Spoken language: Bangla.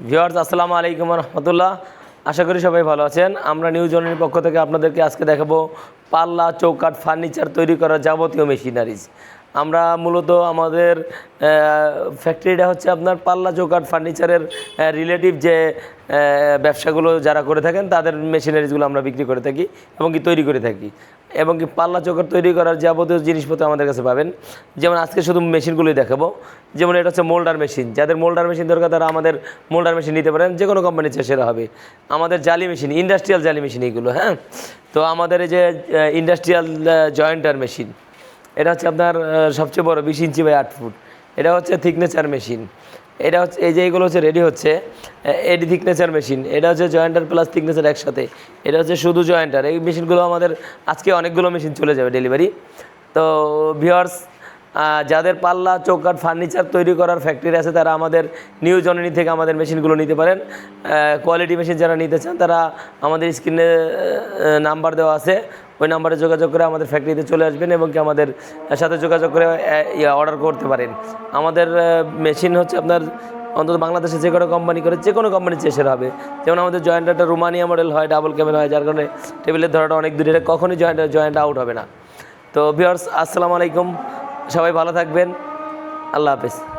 ভিউয়ার্স আসসালামু আলাইকুম রহমতুল্লাহ। আশা করি সবাই ভালো আছেন। আমরা নিউ জনের পক্ষ থেকে আপনাদেরকে আজকে দেখাবো পাল্লা, চৌকাঠ, ফার্নিচার তৈরি করার যাবতীয় মেশিনারিজ। আমরা মূলত আমাদের ফ্যাক্টরিটা হচ্ছে আপনার পাল্লা, চৌকাঠ, ফার্নিচারের রিলেটিভ যে ব্যবসাগুলো যারা করে থাকেন তাদের মেশিনারিজগুলো আমরা বিক্রি করে থাকি এবং কি তৈরি করে থাকি। এবং কি পাল্লা, চৌকাঠ তৈরি করার যাবতীয় জিনিসপত্র আমাদের কাছে পাবেন। যেমন আজকে শুধু মেশিনগুলোই দেখাবো। যেমন এটা হচ্ছে মোল্ডার মেশিন, যাদের মোল্ডার মেশিন দরকার তারা আমাদের মোল্ডার মেশিন নিতে পারেন, যে কোনো কোম্পানি চেয়ে সেরা হবে। আমাদের জালি মেশিন, ইন্ডাস্ট্রিয়াল জালি মেশিন এইগুলো, হ্যাঁ। তো আমাদের এই যে ইন্ডাস্ট্রিয়াল জয়েন্টার মেশিন, এটা হচ্ছে আপনার সবচেয়ে বড় 20 ইঞ্চি বাই 8 ফুট। এটা হচ্ছে থিকনেচার মেশিন। এটা হচ্ছে এই যে এইগুলো হচ্ছে রেডি হচ্ছে এডি থিকনেচার মেশিন। এটা হচ্ছে জয়েন্টার প্লাস থিকনেচার একসাথে। এটা হচ্ছে শুধু জয়েন্টার। এই মেশিনগুলো আমাদের আজকে অনেকগুলো মেশিন চলে যাবে ডেলিভারি। তো ভিউয়ার্স, যাদের পাল্লা, চৌকাঠ, ফার্নিচার তৈরি করার ফ্যাক্টরি আছে তারা আমাদের নিউ জননী থেকে আমাদের মেশিনগুলো নিতে পারেন। কোয়ালিটি মেশিন যারা নিতে চান তারা আমাদের স্ক্রিনে নাম্বার দেওয়া আছে, ওই নাম্বারে যোগাযোগ করে আমাদের ফ্যাক্টরিতে চলে আসবেন এবং কি আমাদের সাথে যোগাযোগ করে অর্ডার করতে পারেন। আমাদের মেশিন হচ্ছে আপনার অন্তত বাংলাদেশে যে কোনো কোম্পানি করে, যে কোনো কোম্পানি চেয়ে সেরা হবে। যেমন আমাদের জয়েন্টারটা রোমানিয়া মডেল হয়, ডাবল ক্যামেরা হয়, যার কারণে টেবিলের ধরাটা অনেক দূরে, এটা কখনই জয়েন্ট আউট হবে না। তো ভিউয়ার্স আসসালামু আলাইকুম, সবাই ভালো থাকবেন, আল্লাহ হাফেজ।